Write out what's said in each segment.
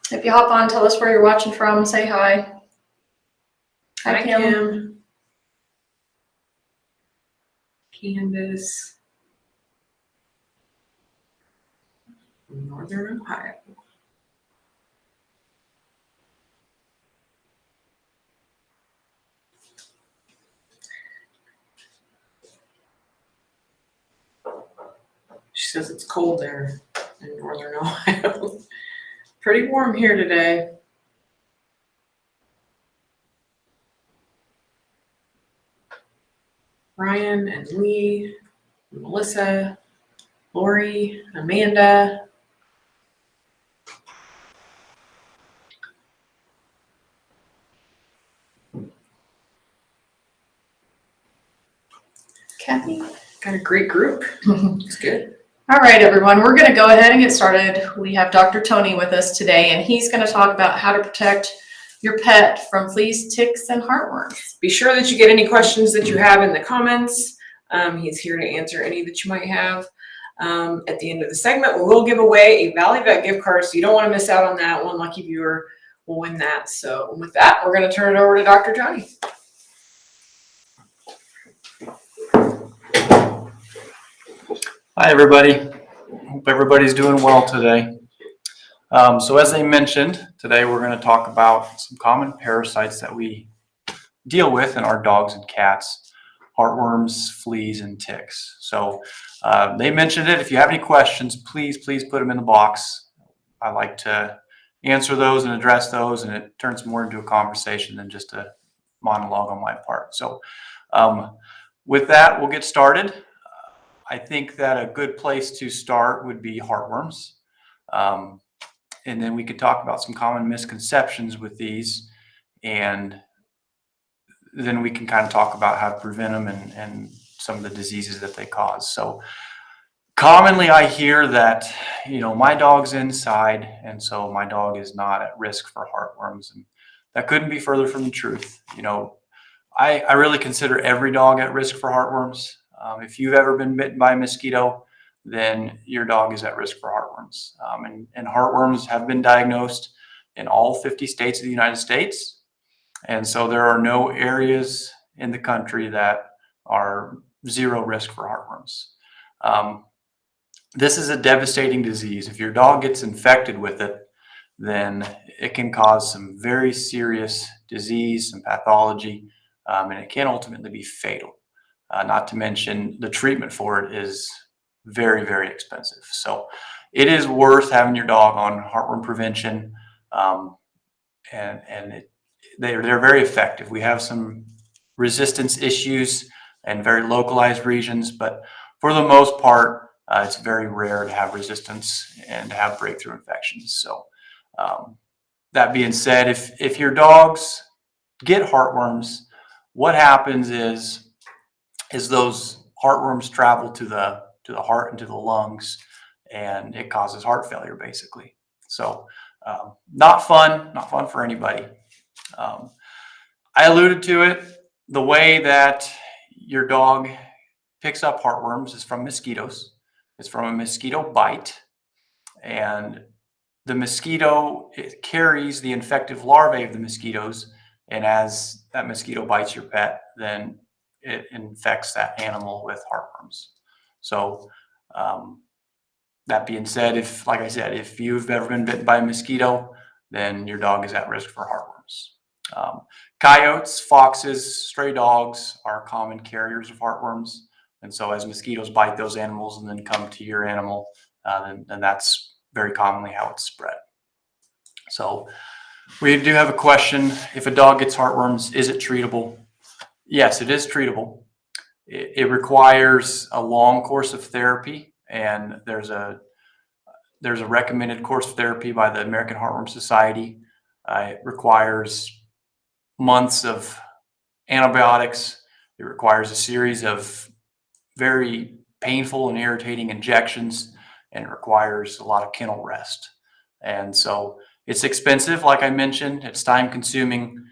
If you hop on, tell us where you're watching from. Say hi. Hi, Kim. Candace. Northern Ohio. She says it's cold there in Northern Ohio. Pretty warm here today. Ryan and Lee, Melissa, Lori, Amanda. Kathy. Got a great group. It's good. All right, everyone, we're going to go ahead and get started. We have Dr. Tony with us today, and he's going to talk about how to protect your pet from fleas, ticks, and heartworms. Be sure that you get any questions that you have in the comments. He's here to answer any that you might have. At the end of the segment, we will give away a Valley Vet gift card, so you don't want to miss out on that. One lucky viewer will win that. So with that, we're going to turn it over to Dr. Tony. Hi, everybody. Hope everybody's doing well today. So as they mentioned, today we're going to talk about some common parasites that we deal with in our dogs and cats: heartworms, fleas, and ticks. So they mentioned it. If you have any questions, please put them in the box. I like to answer those and address those, and it turns more into a conversation than just a monologue on my part. So with that, we'll get started. I think that a good place to start would be heartworms. And then we could talk about some common misconceptions with these, and then we can kind of talk about how to prevent them and some of the diseases that they cause. So commonly I hear that, my dog's inside, and so my dog is not at risk for heartworms. And that couldn't be further from the truth. I really consider every dog at risk for heartworms. If you've ever been bitten by a mosquito, then your dog is at risk for heartworms. And heartworms have been diagnosed in all 50 states of the United States. And so there are no areas in the country that are zero risk for heartworms. This is a devastating disease. If your dog gets infected with it, then it can cause some very serious disease, some pathology, and it can ultimately be fatal. Not to mention the treatment for it is very, very expensive. So it is worth having your dog on heartworm prevention, and they're very effective. We have some resistance issues in very localized regions, but for the most part, it's very rare to have resistance and to have breakthrough infections. So that being said, if your dogs get heartworms, what happens is those heartworms travel to the heart and to the lungs, and it causes heart failure, basically. So not fun for anybody. I alluded to it. The way that your dog picks up heartworms is from mosquitoes. It's from a mosquito bite, and the mosquito, it carries the infective larvae of the mosquitoes, and as that mosquito bites your pet, then it infects that animal with heartworms. So that being said, like I said, if you've ever been bitten by a mosquito, then your dog is at risk for heartworms. Coyotes, foxes, stray dogs are common carriers of heartworms. And so as mosquitoes bite those animals and then come to your animal, then that's very commonly how it's spread. So we do have a question. If a dog gets heartworms, is it treatable? Yes, it is treatable. It requires a long course of therapy, and there's a recommended course of therapy by the American Heartworm Society. It requires months of antibiotics. It requires a series of very painful and irritating injections, and it requires a lot of kennel rest. And so it's expensive, like I mentioned. It's time consuming,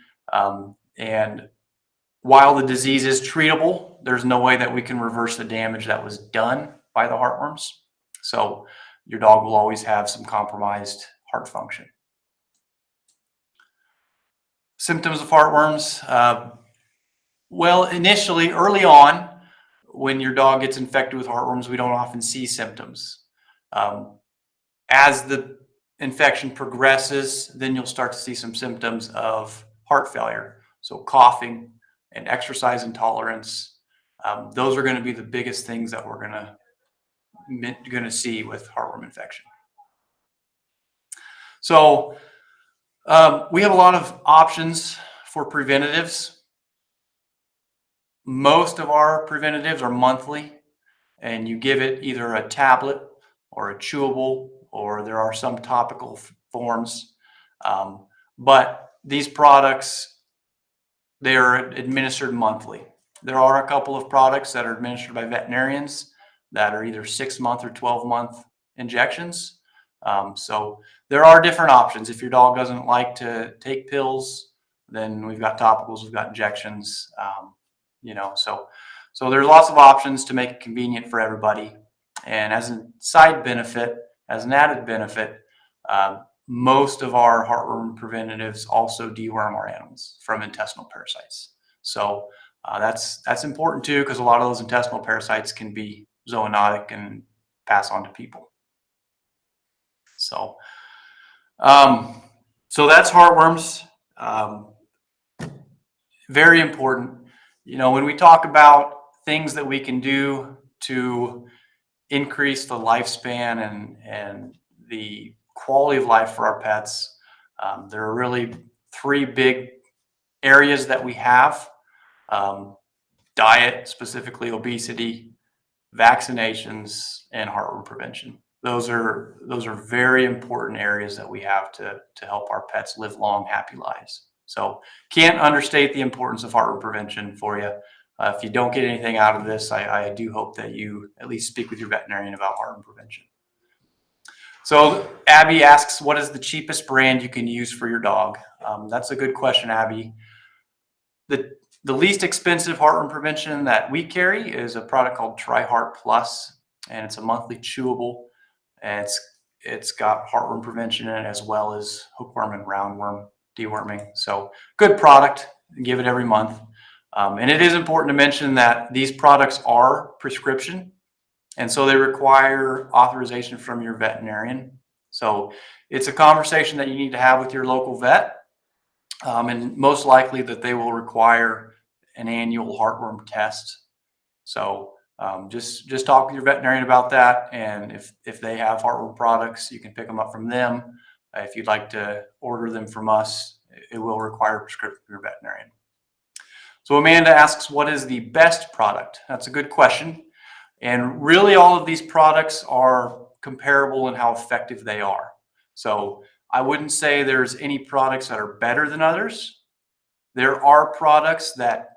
and while the disease is treatable, there's no way that we can reverse the damage that was done by the heartworms. So your dog will always have some compromised heart function. Symptoms of heartworms. Well, initially, early on, when your dog gets infected with heartworms, we don't often see symptoms. As the infection progresses, then you'll start to see some symptoms of heart failure. So coughing and exercise intolerance. Those are going to be the biggest things that we're going to see with heartworm infection. So we have a lot of options for preventatives. Most of our preventatives are monthly, and you give it either a tablet or a chewable, or there are some topical forms. But these products, they are administered monthly. There are a couple of products that are administered by veterinarians that are either 6-month or 12-month injections. So there are different options. If your dog doesn't like to take pills, then we've got topicals, we've got injections. So there's lots of options to make it convenient for everybody. And as a side benefit, as an added benefit, most of our heartworm preventatives also deworm our animals from intestinal parasites. So that's important too, because a lot of those intestinal parasites can be zoonotic and pass on to people. So that's heartworms. Very important. When we talk about things that we can do to increase the lifespan and the quality of life for our pets, there are really 3 big areas that we have. Diet, specifically obesity, vaccinations, and heartworm prevention. Those are very important areas that we have to help our pets live long, happy lives. So can't understate the importance of heartworm prevention for you. If you don't get anything out of this, I do hope that you at least speak with your veterinarian about heartworm prevention. So Abby asks, what is the cheapest brand you can use for your dog? That's a good question, Abby. The least expensive heartworm prevention that we carry is a product called Heart Plus, and it's a monthly chewable. And it's got heartworm prevention in it, as well as hookworm and roundworm deworming. So good product. Give it every month. And it is important to mention that these products are prescription, and so they require authorization from your veterinarian. So it's a conversation that you need to have with your local vet, and most likely that they will require an annual heartworm test. So just talk with your veterinarian about that, and if they have heartworm products, you can pick them up from them. If you'd like to order them from us, it will require a prescription from your veterinarian. So Amanda asks, what is the best product? That's a good question. And really all of these products are comparable in how effective they are. So I wouldn't say there's any products that are better than others. There are products that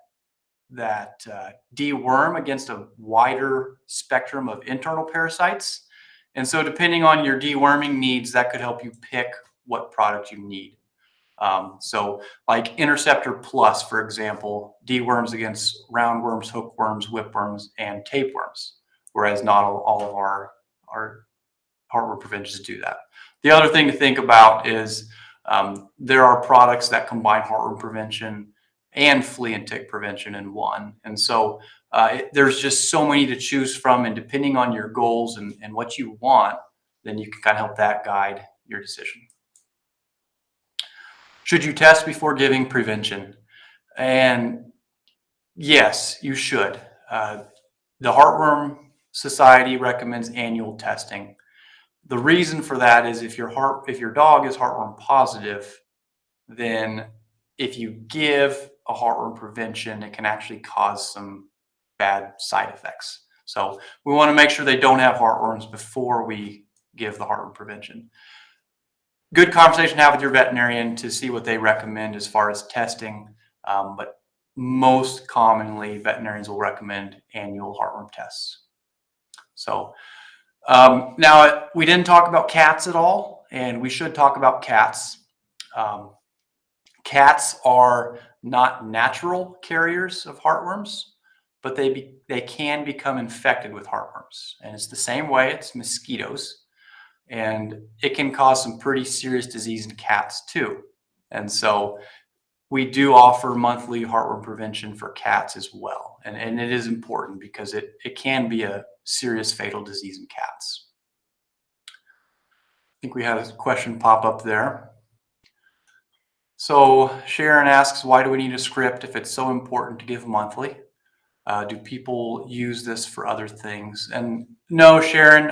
deworm against a wider spectrum of internal parasites. And so depending on your deworming needs, that could help you pick what product you need. So like Interceptor Plus, for example, deworms against roundworms, hookworms, whipworms, and tapeworms, whereas not all of our heartworm preventions do that. The other thing to think about is there are products that combine heartworm prevention and flea and tick prevention in one. And so there's just so many to choose from, and depending on your goals and what you want, then you can kind of help that guide your decision. Should you test before giving prevention? And yes, you should. The Heartworm Society recommends annual testing. The reason for that is if your dog is heartworm positive, then if you give a heartworm prevention, it can actually cause some bad side effects. So we want to make sure they don't have heartworms before we give the heartworm prevention. Good conversation to have with your veterinarian to see what they recommend as far as testing, but most commonly veterinarians will recommend annual heartworm tests. So now we didn't talk about cats at all, and we should talk about cats. Cats are not natural carriers of heartworms, but they can become infected with heartworms, and it's the same way. It's mosquitoes. And it can cause some pretty serious disease in cats too. And so we do offer monthly heartworm prevention for cats as well. And it is important because it can be a serious fatal disease in cats. I think we had a question pop up there. So Sharon asks, why do we need a script if it's so important to give monthly? Do people use this for other things? And no, Sharon,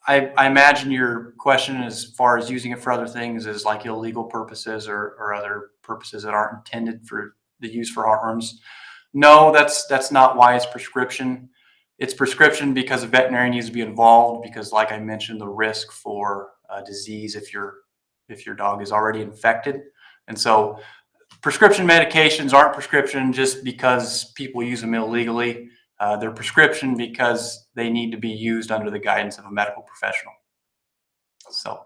I imagine your question as far as using it for other things is like illegal purposes or other purposes that aren't intended for the use for heartworms. No, that's not why it's prescription. It's prescription because a veterinarian needs to be involved because, like I mentioned, the risk for disease if your dog is already infected. And so prescription medications aren't prescription just because people use them illegally. They're prescription because they need to be used under the guidance of a medical professional. So,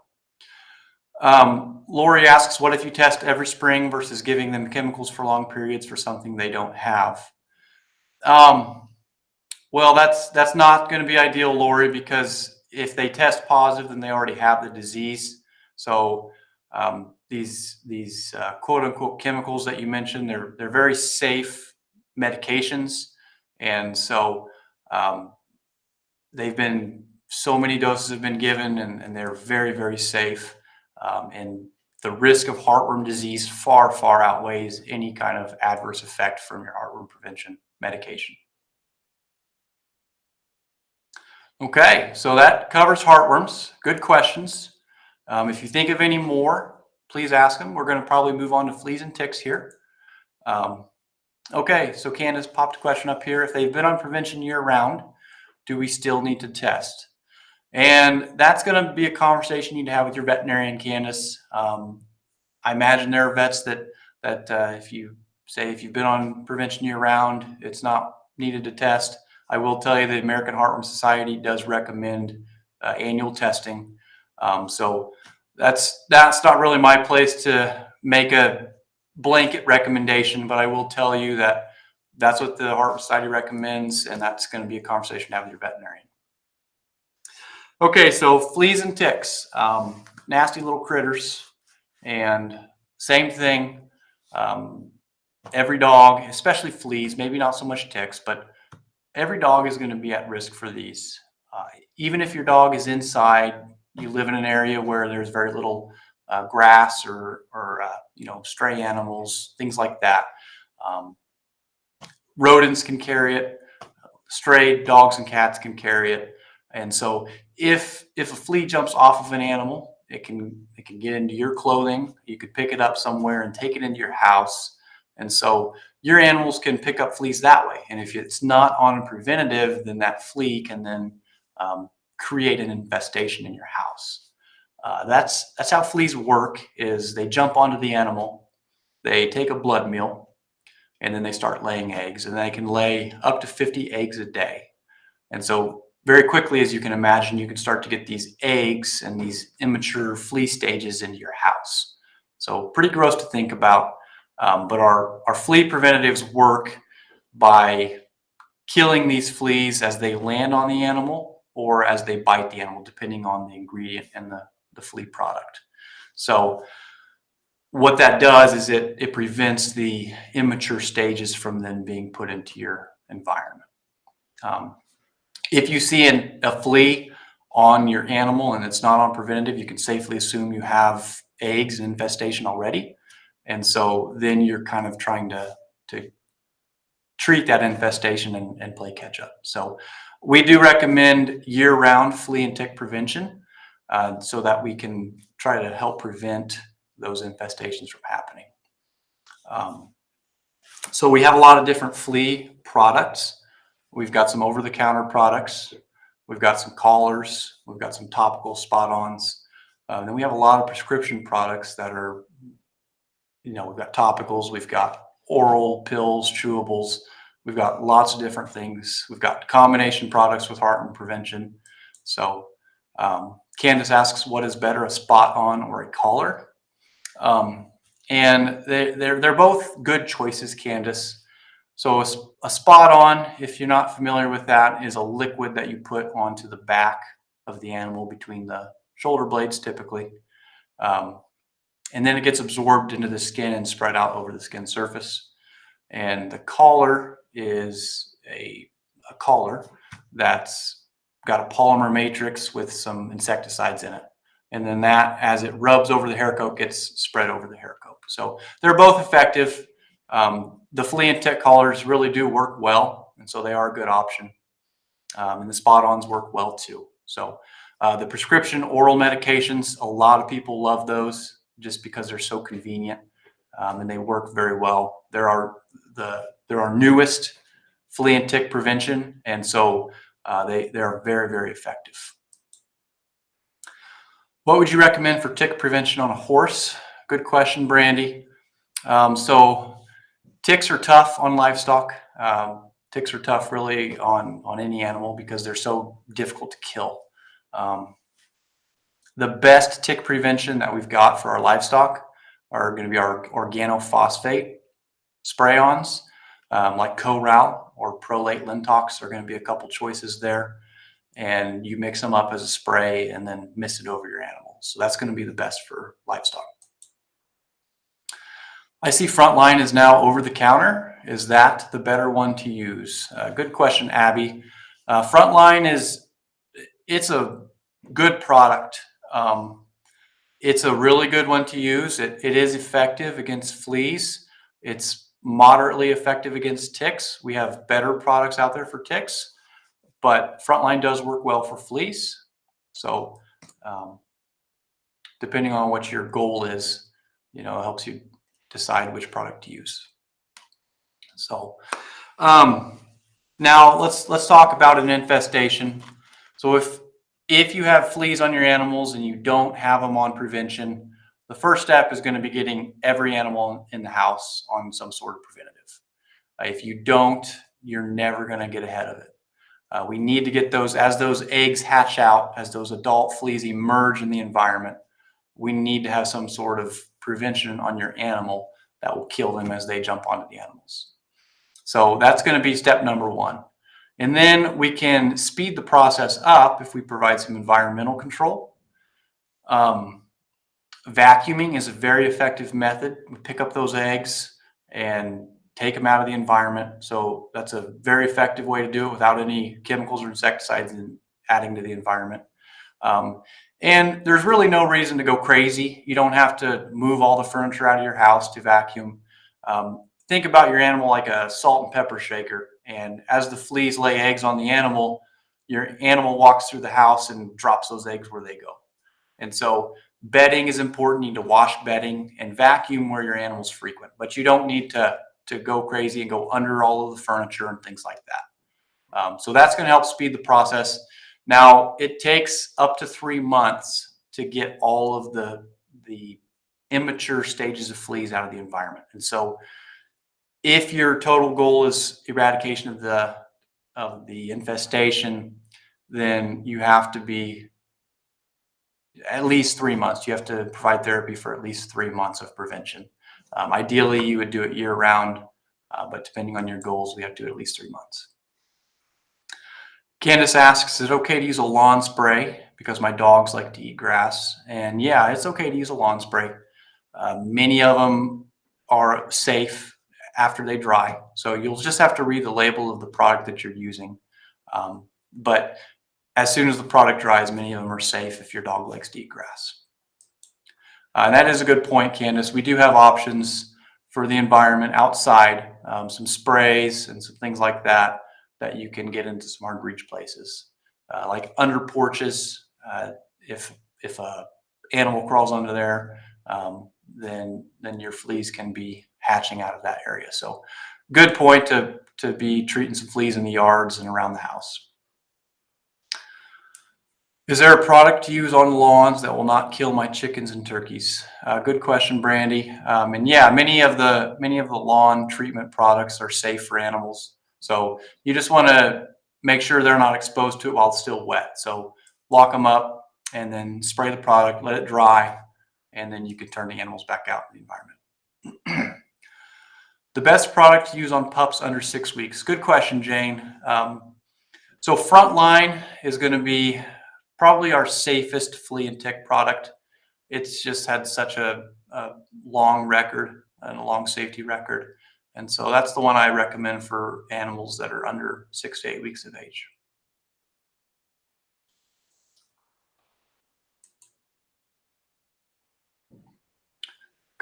Lori asks, what if you test every spring versus giving them chemicals for long periods for something they don't have? Well, that's not going to be ideal, Lori, because if they test positive, then they already have the disease. So these quote unquote chemicals that you mentioned, they're very safe medications, and so so many doses have been given, and they're very, very safe. And the risk of heartworm disease far, far outweighs any kind of adverse effect from your heartworm prevention medication. Okay, so that covers heartworms. Good questions. If you think of any more, please ask them. We're going to probably move on to fleas and ticks here. Okay, so Candace popped a question up here. If they've been on prevention year-round, do we still need to test? And that's going to be a conversation you need to have with your veterinarian, Candace. I imagine there are vets that if you've been on prevention year-round, it's not needed to test. I will tell you the American Heartworm Society does recommend annual testing. So that's not really my place to make a blanket recommendation, but I will tell you that that's what the Heartworm Society recommends, and that's going to be a conversation to have with your veterinarian. Okay, so fleas and ticks, nasty little critters, and same thing. Every dog, especially fleas, maybe not so much ticks, but every dog is going to be at risk for these. Even if your dog is inside, you live in an area where there's very little grass or stray animals, things like that. Rodents can carry it. Stray dogs and cats can carry it. And so if a flea jumps off of an animal, it can get into your clothing. You could pick it up somewhere and take it into your house. And so your animals can pick up fleas that way. And if it's not on a preventative, then that flea can then create an infestation in your house. That's how fleas work, is they jump onto the animal, they take a blood meal, and then they start laying eggs. And they can lay up to 50 eggs a day. And so very quickly, as you can imagine, you can start to get these eggs and these immature flea stages into your house. So pretty gross to think about. But our flea preventatives work by killing these fleas as they land on the animal or as they bite the animal, depending on the ingredient in the flea product. So what that does is it prevents the immature stages from then being put into your environment. If you see a flea on your animal and it's not on preventative, you can safely assume you have eggs and infestation already. And so then you're kind of trying to treat that infestation and play catch up. So we do recommend year-round flea and tick prevention so that we can try to help prevent those infestations from happening. So we have a lot of different flea products. We've got some over-the-counter products. We've got some collars. We've got some topical spot-ons. Then we have a lot of prescription products that are, we've got topicals. We've got oral pills, chewables. We've got lots of different things. We've got combination products with heartworm prevention. So Candace asks, what is better, a spot-on or a collar? And they're both good choices, Candace. So a spot-on, if you're not familiar with that, is a liquid that you put onto the back of the animal between the shoulder blades typically. and then it gets absorbed into the skin and spread out over the skin surface. And the collar is a collar that's got a polymer matrix with some insecticides in it. And then that, as it rubs over the hair coat, gets spread over the hair coat. So they're both effective. The flea and tick collars really do work well, and so they are a good option. And the spot-ons work well too. So the prescription oral medications, a lot of people love those just because they're so convenient, and they work very well. There are newest flea and tick prevention, and so they are very, very effective. What would you recommend for tick prevention on a horse? Good question, Brandy. So ticks are tough on livestock. Ticks are tough really on any animal because they're so difficult to kill. The best tick prevention that we've got for our livestock are going to be our organophosphate spray-ons, like Coral or Prolate Lintox are going to be a couple choices there. And you mix them up as a spray and then mist it over your animals. So that's going to be the best for livestock. I see Frontline is now over the counter. Is that the better one to use? Good question, Abby. Frontline it's a good product. It's a really good one to use. It is effective against fleas. It's moderately effective against ticks. We have better products out there for ticks, but Frontline does work well for fleas. So depending on what your goal is, it helps you decide which product to use. So now let's talk about an infestation. So if you have fleas on your animals and you don't have them on prevention, the first step is going to be getting every animal in the house on some sort of preventative. If you don't, you're never going to get ahead of it. We need to get those, as those eggs hatch out, as those adult fleas emerge in the environment, we need to have some sort of prevention on your animal that will kill them as they jump onto the animals. So that's going to be step number one. And then we can speed the process up if we provide some environmental control. Vacuuming is a very effective method. We pick up those eggs and take them out of the environment. So that's a very effective way to do it without any chemicals or insecticides adding to the environment. And there's really no reason to go crazy. You don't have to move all the furniture out of your house to vacuum. Think about your animal like a salt and pepper shaker. And as the fleas lay eggs on the animal, your animal walks through the house and drops those eggs where they go. And so bedding is important. You need to wash bedding and vacuum where your animal's frequent, but you don't need to go crazy and go under all of the furniture and things like that. So that's going to help speed the process. Now, it takes up to 3 months to get all of the immature stages of fleas out of the environment. And so if your total goal is eradication of the infestation, then you have to be at least 3 months. You have to provide therapy for at least 3 months of prevention. Ideally, you would do it year round, but depending on your goals, we have to do it at least 3 months. Candace asks, is it okay to use a lawn spray because my dogs like to eat grass? And yeah, it's okay to use a lawn spray. Many of them are safe after they dry. So you'll just have to read the label of the product that you're using. But as soon as the product dries, many of them are safe if your dog likes to eat grass. And that is a good point, Candace. We do have options for the environment outside, some sprays and some things like that you can get into some hard to reach places, like under porches. If a animal crawls under there, then your fleas can be hatching out of that area. So good point to be treating some fleas in the yards and around the house. Is there a product to use on lawns that will not kill my chickens and turkeys? Good question, Brandy. And yeah, many of the lawn treatment products are safe for animals. So you just want to make sure they're not exposed to it while it's still wet. So lock them up and then spray the product, let it dry, and then you can turn the animals back out in the environment. The best product to use on pups under 6 weeks. Good question, Jane. So Frontline is going to be probably our safest flea and tick product. It's just had such a a long record and a long safety record. And so that's the one I recommend for animals that are under 6 to 8 weeks of age.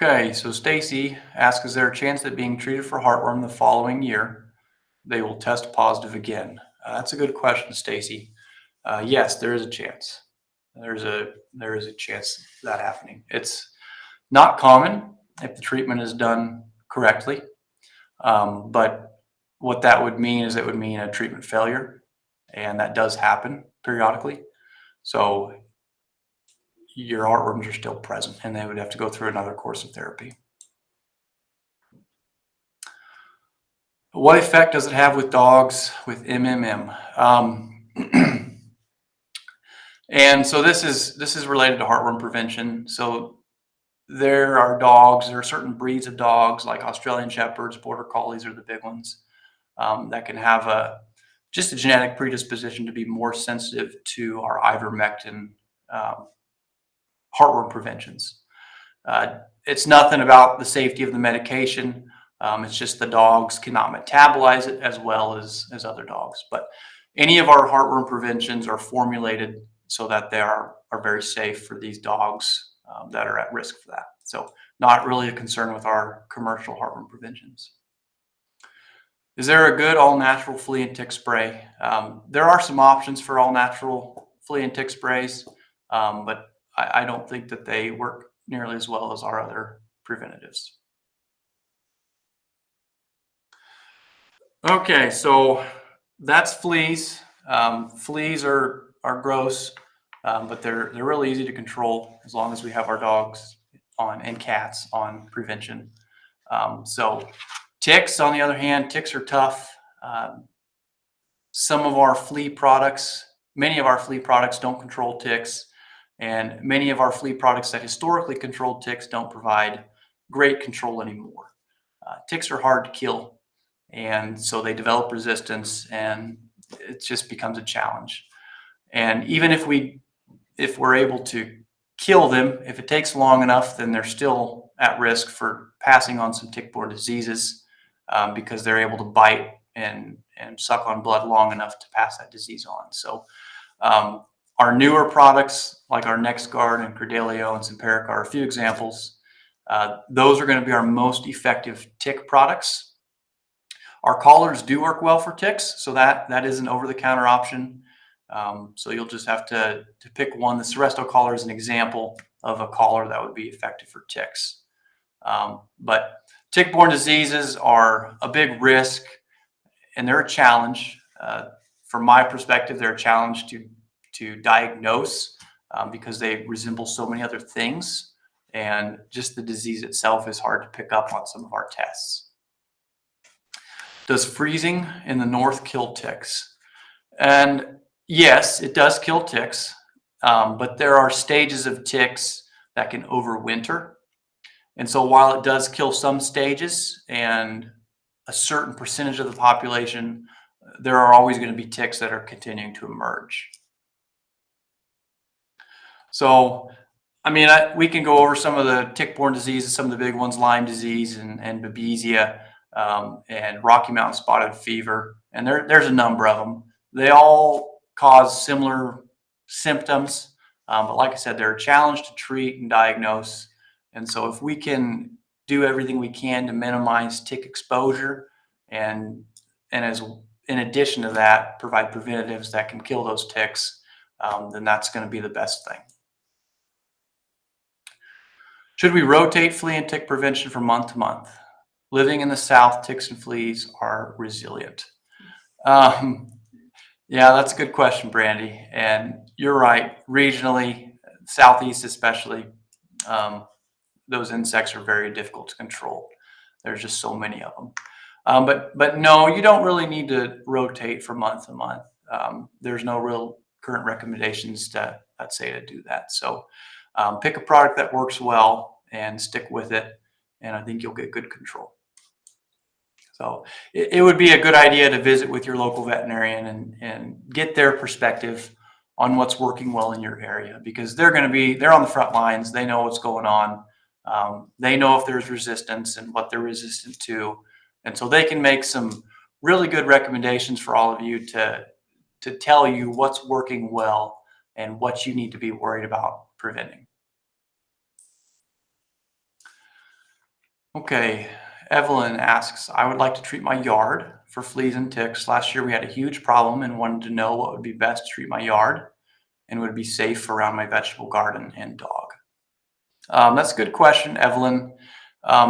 Okay, so Stacy asks, is there a chance that being treated for heartworm the following year, they will test positive again? That's a good question, Stacy. Yes, there is a chance. There is a chance of that happening. It's not common if the treatment is done correctly. But what that would mean is it would mean a treatment failure, and that does happen periodically. So your heartworms are still present, and they would have to go through another course of therapy. What effect does it have with dogs with MMM? And so this is related to heartworm prevention. So there are certain breeds of dogs like Australian Shepherds, Border Collies are the big ones, that can have just a genetic predisposition to be more sensitive to our ivermectin heartworm preventions. It's nothing about the safety of the medication. It's just the dogs cannot metabolize it as well as other dogs. But any of our heartworm preventions are formulated so that they are very safe for these dogs that are at risk for that. So not really a concern with our commercial heartworm preventions. Is there a good all-natural flea and tick spray? There are some options for all-natural flea and tick sprays, but I don't think that they work nearly as well as our other preventatives. Okay, so that's fleas. Fleas are gross, but they're really easy to control as long as we have our dogs on and cats on prevention. So ticks, on the other hand, ticks are tough. Many of our flea products don't control ticks, and many of our flea products that historically controlled ticks don't provide great control anymore. Ticks are hard to kill, and so they develop resistance, and it just becomes a challenge. And even if we're able to kill them, if it takes long enough, then they're still at risk for passing on some tick-borne diseases because they're able to bite and suck on blood long enough to pass that disease on. So our newer products like our NexGard and Credelio and Simparica are a few examples. Those are going to be our most effective tick products. Our collars do work well for ticks, so that is an over-the-counter option. So you'll just have to pick one. The Seresto collar is an example of a collar that would be effective for ticks. But tick-borne diseases are a big risk, and they're a challenge. From my perspective, they're a challenge to diagnose because they resemble so many other things, and just the disease itself is hard to pick up on some of our tests. Does freezing in the north kill ticks? And yes, it does kill ticks, but there are stages of ticks that can overwinter. And so while it does kill some stages and a certain percentage of the population, there are always going to be ticks that are continuing to emerge. So, I mean, we can go over some of the tick-borne diseases, some of the big ones, Lyme disease and Babesia, and Rocky Mountain spotted fever. And there's a number of them. They all cause similar symptoms, but like I said, they're a challenge to treat and diagnose. And so if we can do everything we can to minimize tick exposure and as in addition to that, provide preventatives that can kill those ticks, then that's going to be the best thing. Should we rotate flea and tick prevention from month to month? Living in the South, ticks and fleas are resilient. Yeah, that's a good question, Brandy. And you're right. Regionally, Southeast especially, those insects are very difficult to control. There's just so many of them. But no, you don't really need to rotate from month to month. There's no real current recommendations that say to do that. So pick a product that works well and stick with it, and I think you'll get good control. So it would be a good idea to visit with your local veterinarian and get their perspective on what's working well in your area, because they're on the front lines. They know what's going on. They know if there's resistance and what they're resistant to. And so they can make some really good recommendations for all of you to tell you what's working well and what you need to be worried about preventing. Okay, Evelyn asks, I would like to treat my yard for fleas and ticks. Last year we had a huge problem and wanted to know what would be best to treat my yard and would be safe around my vegetable garden and dog. That's a good question, Evelyn.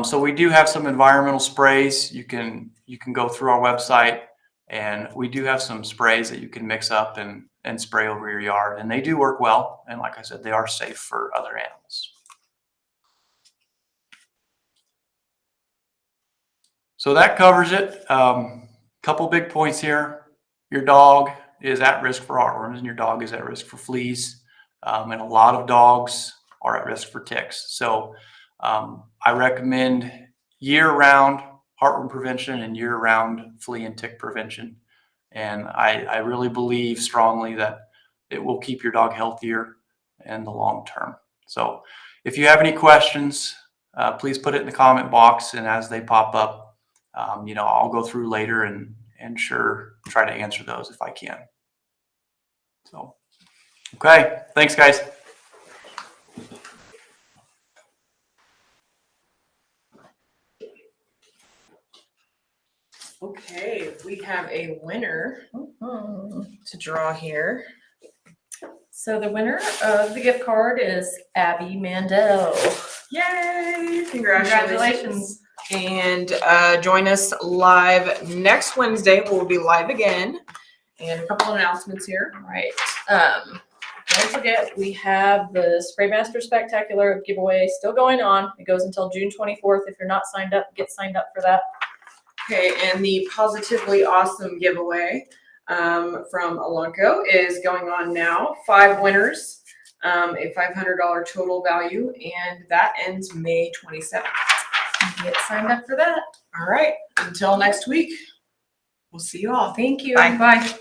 So we do have some environmental sprays. You can go through our website, and we do have some sprays that you can mix up and spray over your yard, and they do work well. And like I said, they are safe for other animals. So that covers it. Couple big points here. Your dog is at risk for heartworms, and your dog is at risk for fleas. And a lot of dogs are at risk for ticks. So I recommend year-round heartworm prevention and year-round flea and tick prevention. And I really believe strongly that it will keep your dog healthier in the long term. So if you have any questions, please put it in the comment box, and as they pop up, I'll go through later and sure try to answer those if I can. So, okay, thanks guys. Okay, we have a winner to draw here. So the winner of the gift card is Abby Mandel. Yay! Congratulations. And join us live next Wednesday. We'll be live again. And a couple announcements here. Right. Don't forget, we have the Spraymaster Spectacular giveaway still going on. It goes until June 24th. If you're not signed up, get signed up for that. Okay, and the Positively Awesome giveaway from Alonco is going on now. 5 winners, a $500 total value, and that ends May 27th. Get signed up for that. All right, until next week, we'll see you all. Thank you. Bye. Bye.